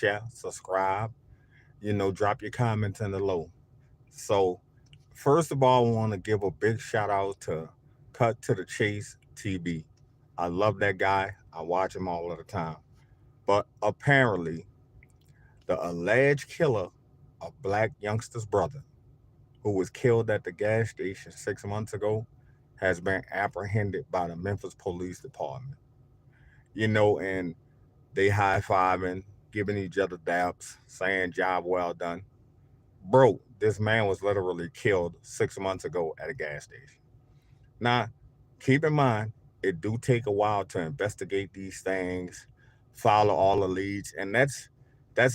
share, subscribe, drop your comments in the low. So, first of all, I want to give a big shout out to Cut to the Chase TB. I love that guy. I watch him all of the time. But apparently, the alleged killer of Black youngster's brother, who was killed at the gas station 6 months ago, has been apprehended by the Memphis Police Department. And they high fiving, giving each other daps, saying job well done. Bro, this man was literally killed 6 months ago at a gas station. Now, keep in mind, it do take a while to investigate these things, follow all the leads, and that's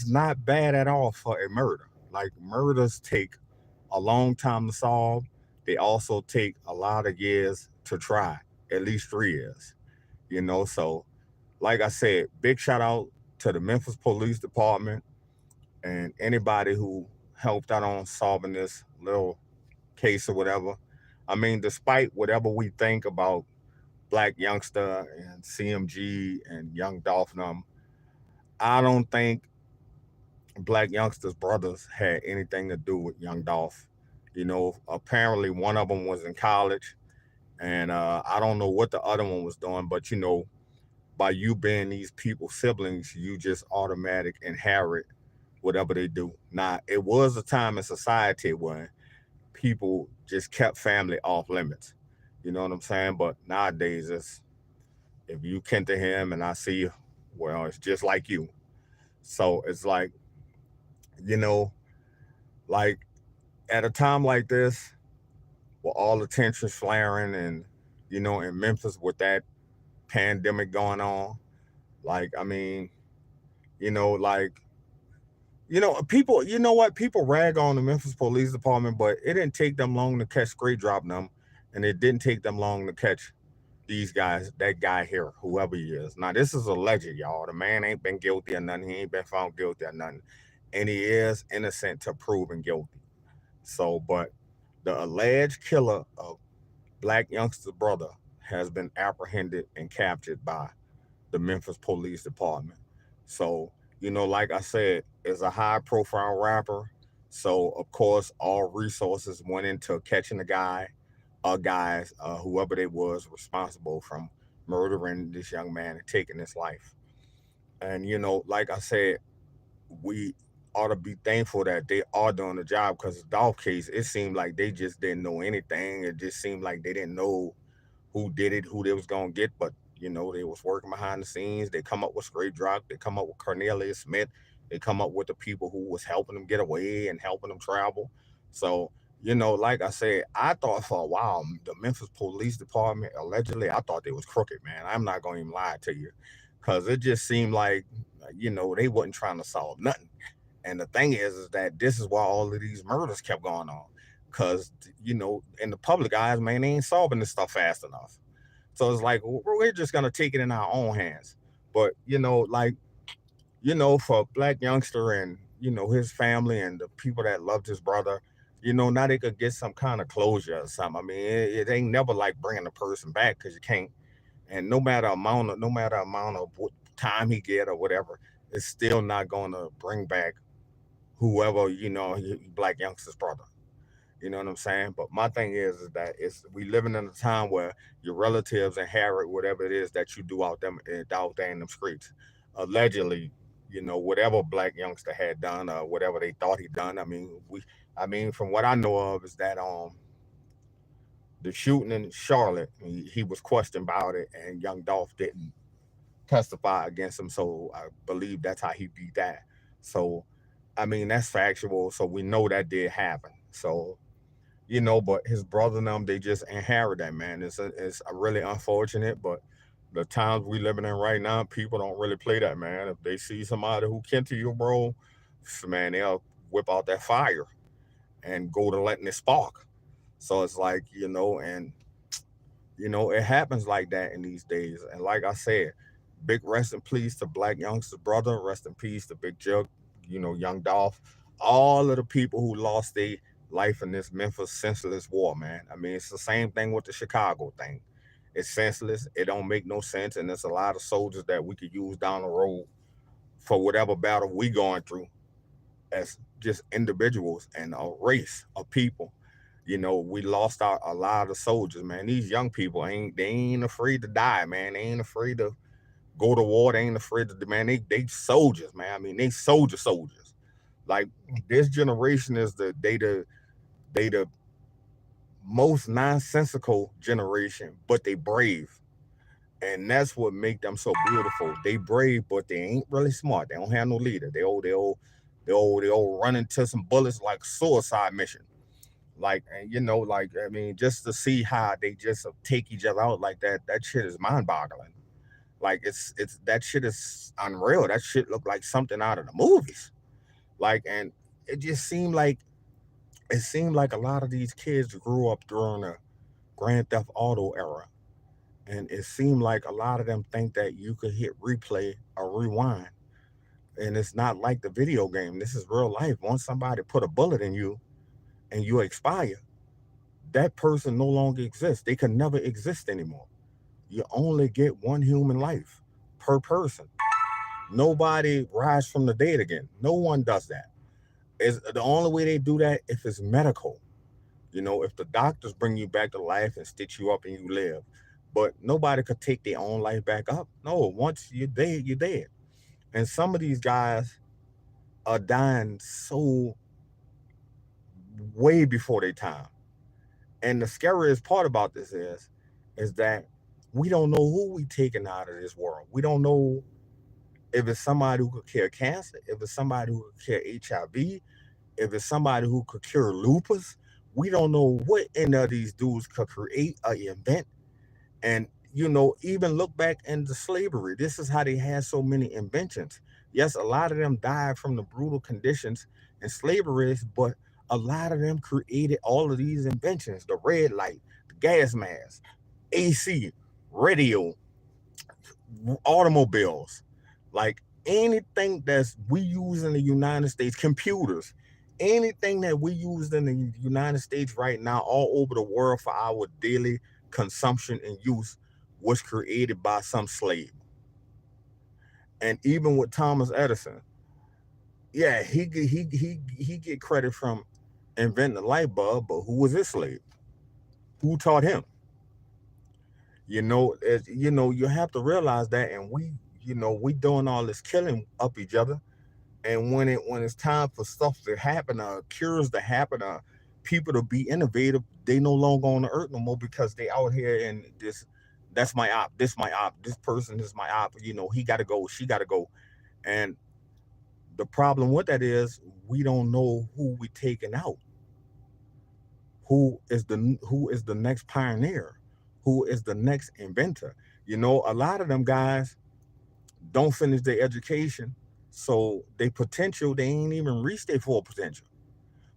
not bad at all for a murder. Like murders take a long time to solve. They also take a lot of years to try, at least 3 years. So like I said, big shout out to the Memphis Police Department and anybody who helped out on solving this little case or whatever. I mean, despite whatever we think about Black Youngster and CMG and Young Dolphin, I don't think Black Youngster's brothers had anything to do with Young Dolph. Apparently one of them was in college, and I don't know what the other one was doing, but by you being these people's siblings, you just automatic inherit whatever they do. Now, it was a time in society when people just kept family off limits. You know what I'm saying? But nowadays, it's if you kin to him and I see you, well, it's just like you. So it's like, you know, like at a time like this, with all the tensions flaring and, in Memphis with that pandemic going on, like, I mean, like people, you know what? People rag on the Memphis Police Department, but it didn't take them long to catch straight dropping them, and it didn't take them long to catch these guys, that guy here, whoever he is. Now, this is alleged, y'all. The man ain't been guilty or nothing. He ain't been found guilty or nothing. And he is innocent to proven guilty. So, but the alleged killer of Black youngster's brother has been apprehended and captured by the Memphis Police Department. So, like I said, is a high profile rapper. So, of course, all resources went into catching the guy, guys, whoever they was responsible from murdering this young man and taking his life. And, like I said, we ought to be thankful that they are doing the job because the Dolph case, it seemed like they just didn't know anything. It just seemed like they didn't know who did it, who they was gonna get, but they was working behind the scenes. They come up with straight drop. They come up with Cornelius Smith. They come up with the people who was helping them get away and helping them travel. So, like I said, I thought for a while the Memphis Police Department allegedly, I thought they was crooked, man. I'm not gonna even lie to you, because it just seemed like they wasn't trying to solve nothing. And the thing is that this is why all of these murders kept going on. Because, in the public eyes, man, they ain't solving this stuff fast enough. So it's like, we're just going to take it in our own hands. But, like, for Black Youngster and, his family and the people that loved his brother, now they could get some kind of closure or something. I mean, it ain't never like bringing a person back because you can't. And no matter amount of what time he get or whatever, it's still not going to bring back whoever Black Youngster's brother. You know what I'm saying? But my thing is that it's we living in a time where your relatives inherit whatever it is that you do out there in them streets. Allegedly, whatever Black Youngster had done or whatever they thought he done. I mean, from what I know of is that the shooting in Charlotte, he was questioned about it, and Young Dolph didn't testify against him. So I believe that's how he beat that. So I mean, that's factual. So we know that did happen. So but his brother and them, they just inherit that, man. It's a really unfortunate, but the times we living in right now, people don't really play that, man. If they see somebody who kin to you, bro, man, they'll whip out that fire and go to letting it spark. So it's like, and it happens like that in these days. And like I said, big rest in peace to Black Youngster's brother, rest in peace to Big Jug, Young Dolph, all of the people who lost their life in this Memphis senseless war, man. I mean, it's the same thing with the Chicago thing. It's senseless. It don't make no sense, and there's a lot of soldiers that we could use down the road for whatever battle we going through as just individuals and a race of people. We lost a lot of soldiers, man. These young people ain't afraid to die, man. They ain't afraid to go to war. They ain't afraid to, man. They soldiers, man. I mean, they soldiers. Like this generation is the most nonsensical generation, but they brave. And that's what make them so beautiful. They brave, but they ain't really smart. They don't have no leader. They all run into some bullets like suicide mission. Like, and like, I mean, just to see how they just take each other out like that, that shit is mind boggling. Like it's that shit is unreal. That shit look like something out of the movies. Like, and it just seemed like a lot of these kids grew up during the Grand Theft Auto era. And it seemed like a lot of them think that you could hit replay or rewind. And it's not like the video game. This is real life. Once somebody put a bullet in you and you expire, that person no longer exists. They can never exist anymore. You only get one human life per person. Nobody rise from the dead again. No one does that. Is the only way they do that if it's medical. If the doctors bring you back to life and stitch you up and you live. But nobody could take their own life back up. No, once you're dead, you're dead. And some of these guys are dying so way before their time. And the scariest part about this is that we don't know who we taking out of this world. We don't know if it's somebody who could cure cancer, if it's somebody who could cure HIV, if it's somebody who could cure lupus. We don't know what any of these dudes could create or invent. And even look back into slavery. This is how they had so many inventions. Yes, a lot of them died from the brutal conditions and slavery, but a lot of them created all of these inventions: the red light, the gas mask, AC, radio, automobiles, like anything that's we use in the United States, computers, anything that we use in the United States right now, all over the world for our daily consumption and use, was created by some slave. And even with Thomas Edison, yeah, he get credit from inventing the light bulb, but who was his slave? Who taught him? You have to realize that, and we doing all this killing up each other. And when it's time for stuff to happen, cures to happen, people to be innovative, they no longer on the earth no more because they out here and this. That's my op. This my op. This person is my op. He got to go. She got to go. And the problem with that is we don't know who we taking out. Who is the next pioneer? Who is the next inventor? A lot of them guys don't finish their education, so they potential they ain't even reached their full potential.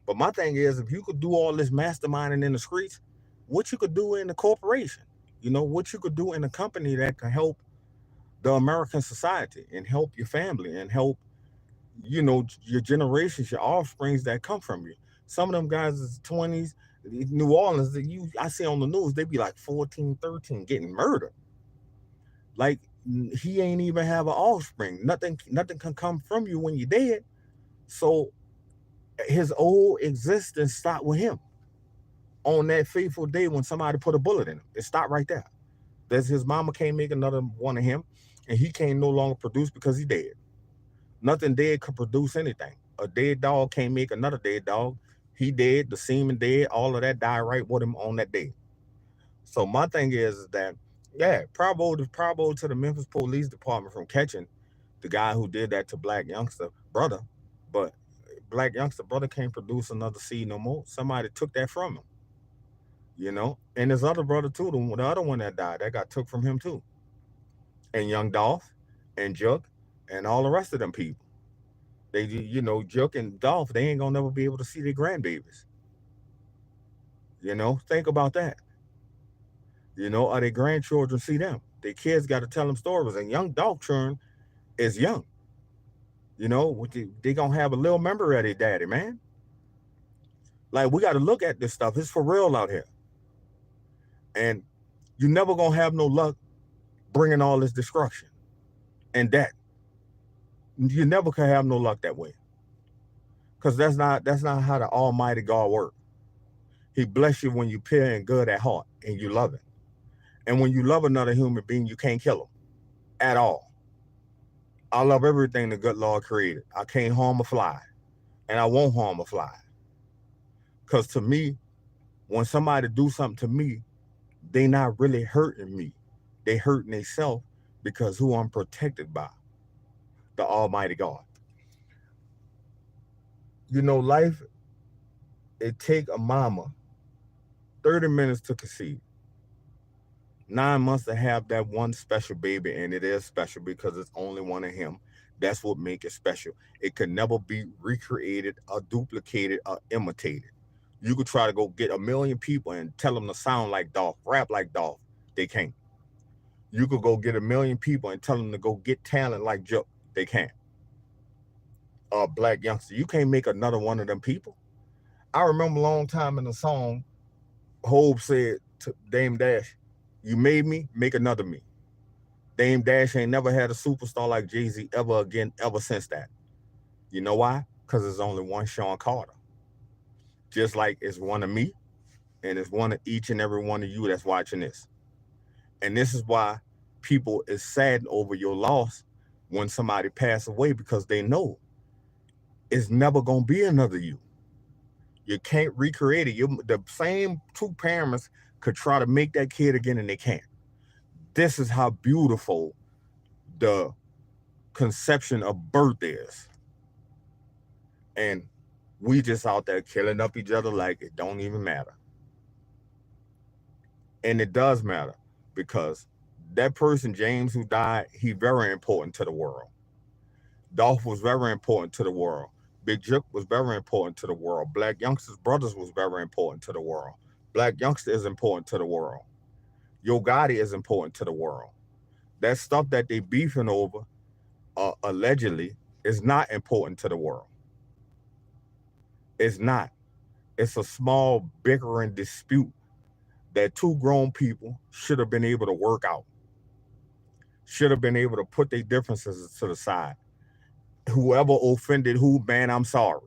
But my thing is, if you could do all this masterminding in the streets, what you could do in the corporation, what you could do in a company that can help the American society and help your family and help your generations, your offsprings that come from you. Some of them guys is 20s, New Orleans that I see on the news, they be like 14, 13 getting murdered. Like he ain't even have an offspring. Nothing can come from you when you're dead. So his whole existence stopped with him on that fateful day when somebody put a bullet in him. It stopped right there. That's his mama can't make another one of him, and he can't no longer produce because he's dead. Nothing dead could produce anything. A dead dog can't make another dead dog. He dead, the semen dead, all of that died right with him on that day. So my thing is that, yeah, bravo to the Memphis Police Department from catching the guy who did that to Black Youngster brother. But Black Youngster brother can't produce another seed no more. Somebody took that from him. And his other brother too, the other one that died, that got took from him too. And Young Dolph and Juck and all the rest of them people. Juck and Dolph, they ain't gonna never be able to see their grandbabies. Think about that. Or their grandchildren see them. Their kids got to tell them stories. And Young Dolph children is young. They gonna have a little memory of their daddy, man. Like we got to look at this stuff. It's for real out here, and you never gonna have no luck bringing all this destruction and death. You never could have no luck that way. Because that's not how the Almighty God works. He bless you when you pure and good at heart and you love it. And when you love another human being, you can't kill them at all. I love everything the good Lord created. I can't harm a fly, and I won't harm a fly. Because to me, when somebody do something to me, they not really hurting me. They hurting themselves because who I'm protected by, the Almighty God. Life, it take a mama 30 minutes to conceive, 9 months to have that one special baby, and it is special because it's only one of him. That's what make it special. It could never be recreated or duplicated or imitated. You could try to go get a million people and tell them to sound like Dolph, rap like Dolph. They can't. You could go get a million people and tell them to go get talent like Joe. They can't. Black youngster, you can't make another one of them people. I remember a long time in the song, Hope said to Dame Dash, "You made me, make another me." Dame Dash ain't never had a superstar like Jay-Z ever again, ever since that. You know why? Because there's only one Sean Carter. Just like it's one of me, and it's one of each and every one of you that's watching this. And this is why people is saddened over your loss when somebody pass away, because they know it's never gonna be another you. You can't recreate it. The same two parents could try to make that kid again, and they can't. This is how beautiful the conception of birth is. And we just out there killing up each other like it don't even matter. And it does matter, because that person, James, who died, he very important to the world. Dolph was very important to the world. Big Jook was very important to the world. Black Youngster's Brothers was very important to the world. Black Youngster is important to the world. Yo Gotti is important to the world. That stuff that they beefing over, allegedly, is not important to the world. It's not. It's a small bickering dispute that two grown people should have been able to work out, should have been able to put their differences to the side. Whoever offended who, man, I'm sorry.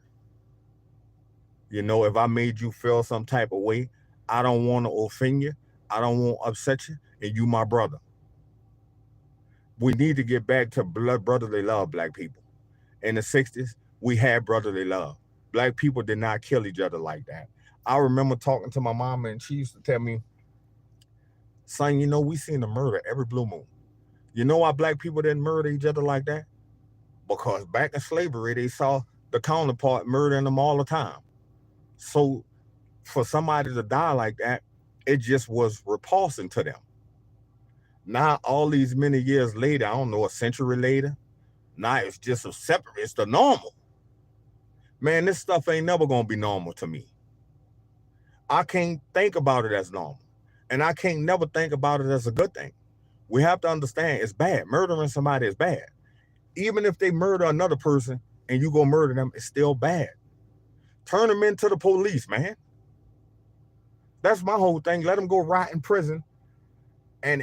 If I made you feel some type of way, I don't want to offend you. I don't want to upset you, and you my brother. We need to get back to blood brotherly love, black people. In the 60s, we had brotherly love. Black people did not kill each other like that. I remember talking to my mama, and she used to tell me, son, we seen a murder every blue moon. You know why black people didn't murder each other like that? Because back in slavery, they saw the counterpart murdering them all the time. So for somebody to die like that, it just was repulsing to them. Now, all these many years later, I don't know, a century later, now it's just a separate, it's the normal. Man, this stuff ain't never gonna be normal to me. I can't think about it as normal. And I can't never think about it as a good thing. We have to understand it's bad. Murdering somebody is bad. Even if they murder another person and you go murder them, it's still bad. Turn them into the police, man. That's my whole thing. Let them go rot in prison and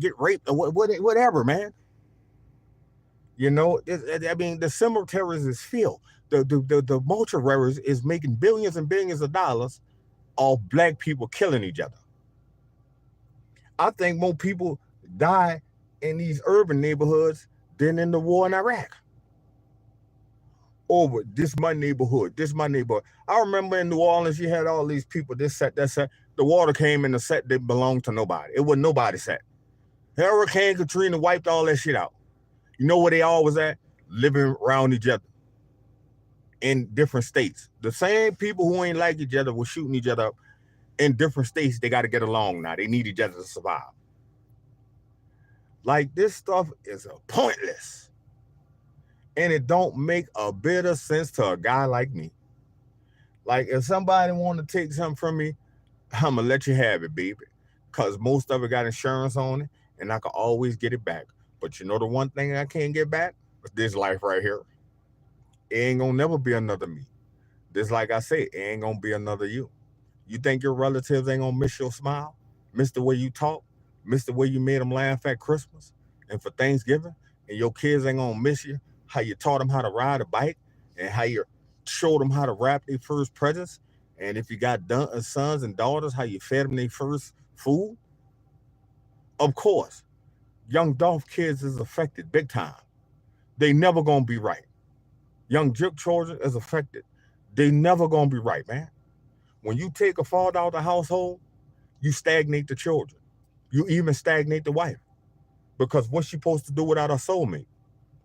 get raped or whatever, man. The cemeteries is filled. The mortuaries is making billions and billions of dollars off black people killing each other. I think more people die in these urban neighborhoods than in the war in Iraq. Over this my neighborhood, this my neighborhood. I remember in New Orleans, you had all these people, this set, that set. The water came in the set that belonged to nobody. It was nobody's set. Hurricane Katrina wiped all that shit out. You know where they all was at? Living around each other in different states. The same people who ain't like each other were shooting each other up in different states. They got to get along now. They need each other to survive. Like, this stuff is pointless. And it don't make a bit of sense to a guy like me. Like, if somebody want to take something from me, I'm going to let you have it, baby. Because most of it got insurance on it, and I can always get it back. But you know the one thing I can't get back? This life right here. It ain't going to never be another me. Just like I said, it ain't going to be another you. You think your relatives ain't going to miss your smile? Miss the way you talk? Miss the way you made them laugh at Christmas and for Thanksgiving? And your kids ain't going to miss you how you taught them how to ride a bike, and how you showed them how to wrap their first presents. And if you got sons and daughters, how you fed them their first food. Of course, young Dolph kids is affected big time. They never gonna be right. Young Jip children is affected. They never gonna be right, man. When you take a father out of the household, you stagnate the children. You even stagnate the wife. Because what's she supposed to do without her soulmate?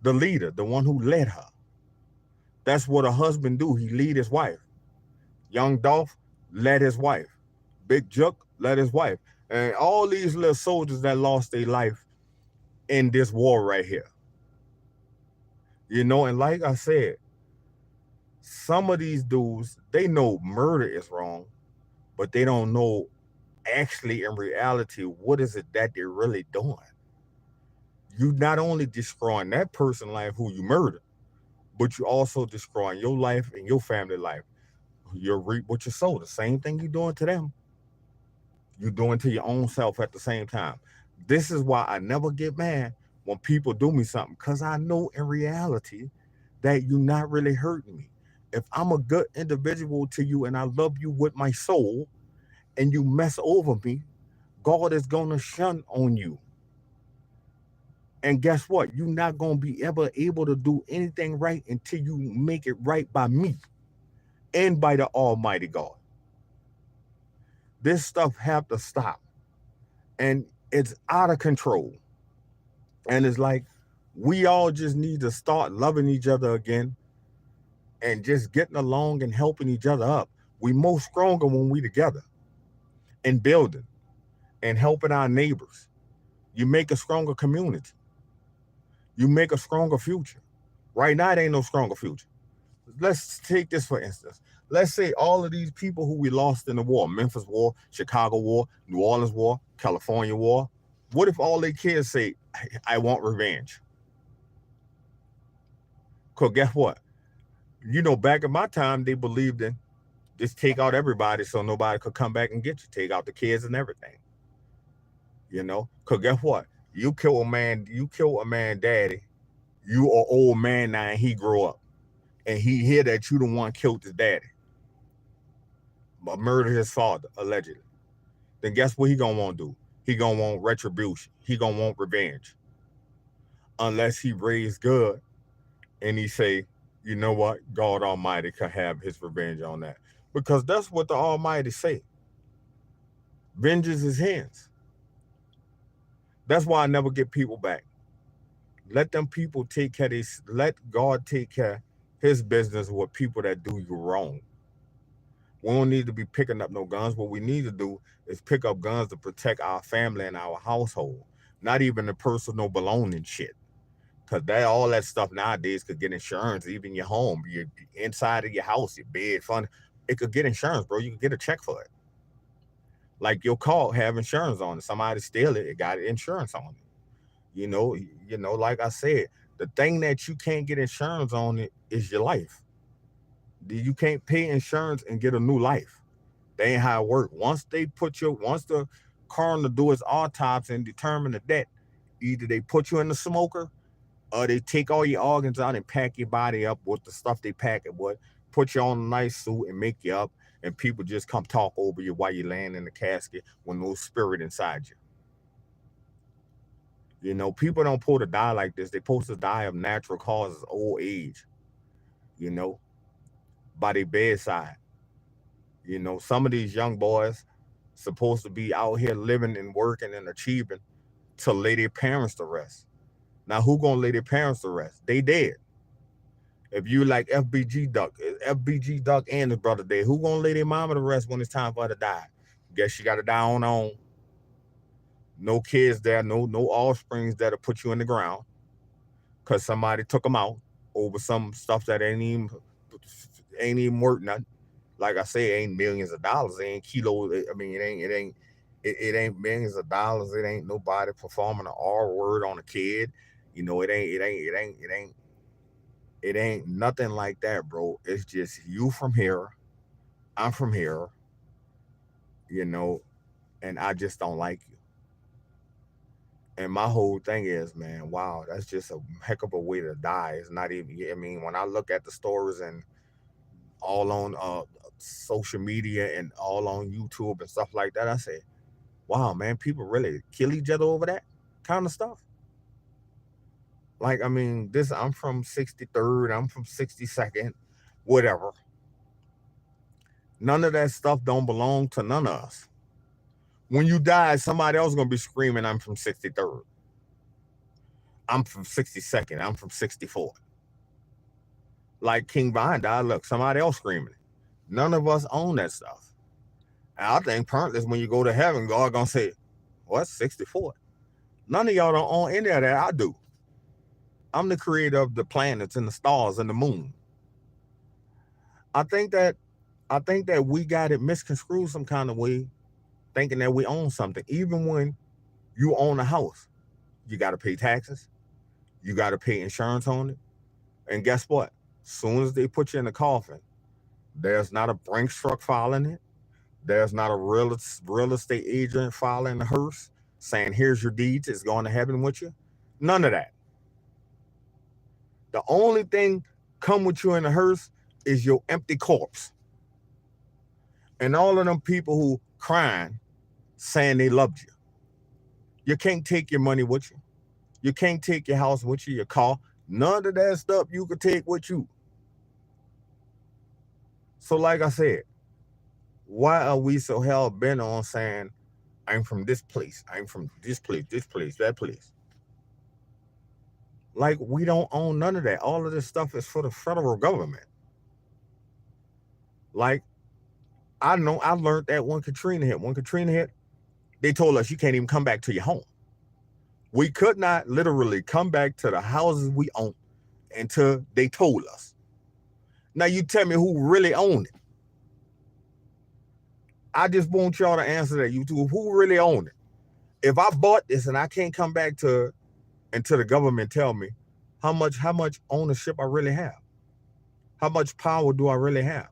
The leader, the one who led her. That's what a husband do. He lead his wife. Young Dolph led his wife. Big Jook led his wife. And all these little soldiers that lost their life in this war right here. And like I said, some of these dudes, they know murder is wrong, but they don't know actually in reality what is it that they're really doing. You not only destroying that person's life who you murdered, but you also destroying your life and your family life. You'll reap what you sow. The same thing you're doing to them, you're doing to your own self at the same time. This is why I never get mad when people do me something, because I know in reality that you're not really hurting me. If I'm a good individual to you and I love you with my soul and you mess over me, God is going to shun on you. And guess what? You're not going to be ever able to do anything right until you make it right by me and by the Almighty God. This stuff have to stop. And it's out of control. And it's like we all just need to start loving each other again and just getting along and helping each other up. We most stronger when we together and building and helping our neighbors. You make a stronger community. You make a stronger future. Right now, it ain't no stronger future. Let's take this for instance. Let's say all of these people who we lost in the war, Memphis War, Chicago War, New Orleans War, California War. What if all their kids say, I want revenge? Because guess what? Back in my time, they believed in just take out everybody so nobody could come back and get you. Take out the kids and everything. Because guess what? You kill a man daddy, you are old man now and he grow up. And he hear that you the one killed his daddy, but murdered his father, allegedly. Then guess what he gonna want to do? He gonna want retribution. He gonna want revenge. Unless he raised good and he say, you know what, God Almighty could have his revenge on that. Because that's what the Almighty say. Vengeance is his. That's why I never get people back. Let them people take care of this. Let God take care of his business with people that do you wrong. We don't need to be picking up no guns. What we need to do is pick up guns to protect our family and our household, not even the personal belonging shit. Because all that stuff nowadays could get insurance, even your home, your inside of your house, your bed, fund. It could get insurance, bro. You could get a check for it. Like your car have insurance on it. Somebody steal it, it got insurance on it. Like I said, the thing that you can't get insurance on it is your life. You can't pay insurance and get a new life. They ain't how it work. Once the coroner do his autopsy and determine the death, either they put you in the smoker or they take all your organs out and pack your body up with the stuff they pack it with, put you on a nice suit and make you up, and people just come talk over you while you're laying in the casket with no spirit inside you. People don't supposed to die like this. They're supposed to die of natural causes, old age, you know, by their bedside. Some of these young boys supposed to be out here living and working and achieving to lay their parents to rest. Now, who gonna lay their parents to rest? They dead. If you like FBG Duck and his brother dead, who gonna lay their mama to rest when it's time for her to die? Guess she gotta die on her own. No kids there, no offsprings there to put you in the ground because somebody took them out over some stuff that ain't even worth nothing. Like I say, it ain't millions of dollars. It ain't kilos. I mean, it ain't millions of dollars. It ain't nobody performing an R word on a kid. It ain't nothing like that, bro. It's just you from here, I'm from here, you know, and I just don't like you. And my whole thing is, man, wow, that's just a heck of a way to die. It's not even. I mean, when I look at the stories and all on social media and all on YouTube and stuff like that, I say, wow, man, people really kill each other over that kind of stuff. Like, I mean, this I'm from 63rd, I'm from 62nd, whatever. None of that stuff don't belong to none of us. When you die, somebody else is gonna be screaming, I'm from 63rd. I'm from 62nd. I'm from 64th. Like King Vine died, look, somebody else screaming. None of us own that stuff. And I think pointless when you go to heaven, God gonna say, what, 64? None of y'all don't own any of that. I do. I'm the creator of the planets and the stars and the moon. I think that I think that we got it misconstrued some kind of way, thinking that we own something. Even when you own a house, you got to pay taxes, you got to pay insurance on it, and guess what? Soon as they put you in the coffin, there's not a Brinks truck filing it. There's not a real estate agent filing the hearse saying, "Here's your deeds. It's going to heaven with you." None of that. The only thing come with you in the hearse is your empty corpse, and all of them people who crying saying they loved you. You can't take your money with you. You can't take your house with you, your car. None of that stuff you could take with you. So, like I said, why are we so hell bent on saying, I'm from this place, I'm from this place, that place? Like, we don't own none of that. All of this stuff is for the federal government. Like, I know I learned that when Katrina hit. When Katrina hit, they told us you can't even come back to your home. We could not literally come back to the houses we own until they told us. Now, you tell me who really owned it. I just want y'all to answer that, YouTube. Who really owned it? If I bought this and I can't come back to until the government tell me how much ownership I really have, how much power do I really have?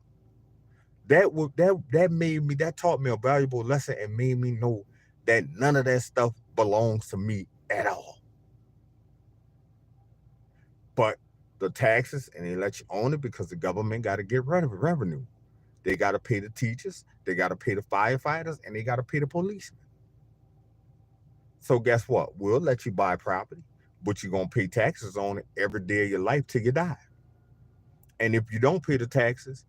That taught me a valuable lesson and made me know that none of that stuff belongs to me at all. But the taxes, and they let you own it because the government got to get revenue. They got to pay the teachers, they got to pay the firefighters, and they got to pay the policemen. So guess what? We'll let you buy property, but you're gonna pay taxes on it every day of your life till you die. And if you don't pay the taxes,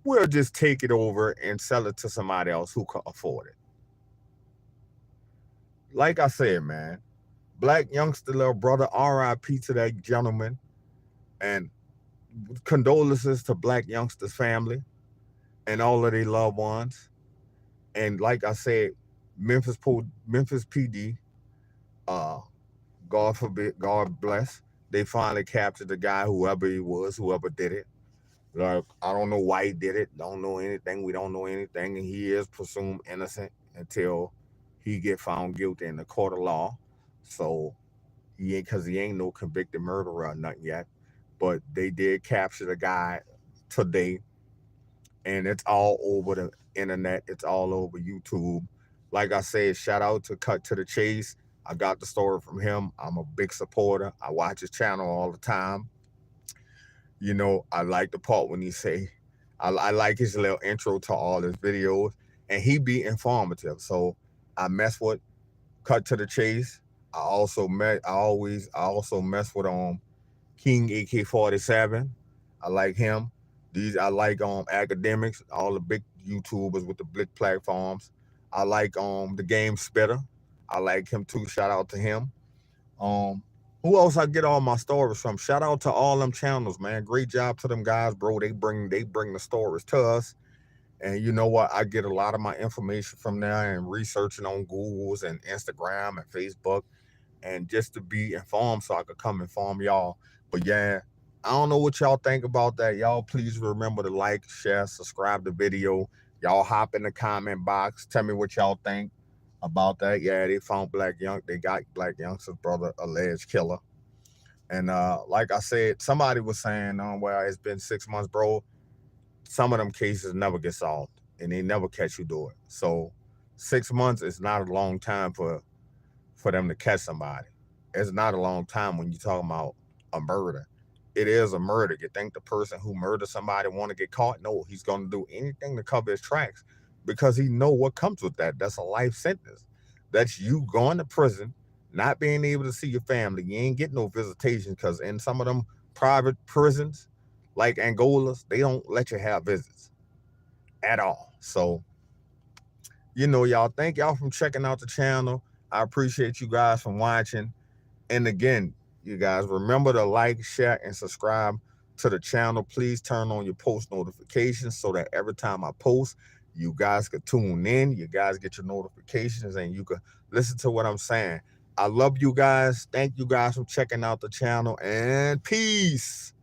we'll just take it over and sell it to somebody else who can afford it. Like I said, man, Black youngster little brother, R.I.P. to that gentleman, and condolences to Black youngsters family and all of their loved ones. And like I said, Memphis PD, uh, God forbid, God bless. They finally captured the guy, whoever he was, whoever did it. Like, I don't know why he did it. Don't know anything. We don't know anything, and he is presumed innocent until he get found guilty in the court of law. So he ain't, because he ain't no convicted murderer or nothing yet. But they did capture the guy today, and it's all over the internet. It's all over YouTube. Like I said, shout out to Cut to the Chase. I got the story from him. I'm a big supporter. I watch his channel all the time. I like the part when he say, I like his little intro to all his videos, and he be informative. So I mess with Cut to the Chase. I also mess with King AK-47. I like him. I like academics, all the big YouTubers with the big platforms. I like the Game Spitter. I like him too. Shout out to him. Um, who else I get all my stories from? Shout out to all them channels, man. Great job to them guys, bro. They bring the stories to us. And you know what? I get a lot of my information from there and researching on Google's and Instagram and Facebook, and just to be informed so I could come inform y'all. But yeah, I don't know what y'all think about that. Y'all please remember to like, share, subscribe the video. Y'all hop in the comment box. Tell me what y'all think about that. Yeah, they got Black youngster's brother alleged killer. And like I said, somebody was saying, well, it's been 6 months, bro. Some of them cases never get solved and they never catch you do it. So 6 months is not a long time for them to catch somebody. It's not a long time when you're talking about a murder. It is a murder. You think the person who murdered somebody want to get caught? No, he's going to do anything to cover his tracks because he know what comes with that. That's a life sentence. That's you going to prison, not being able to see your family. You ain't getting no visitation because in some of them private prisons, like Angola's, they don't let you have visits at all. So y'all, thank y'all from checking out the channel. I appreciate you guys from watching. And again, you guys remember to like, share, and subscribe to the channel. Please turn on your post notifications so that every time I post, you guys can tune in. You guys get your notifications and you can listen to what I'm saying. I love you guys. Thank you guys for checking out the channel, and peace.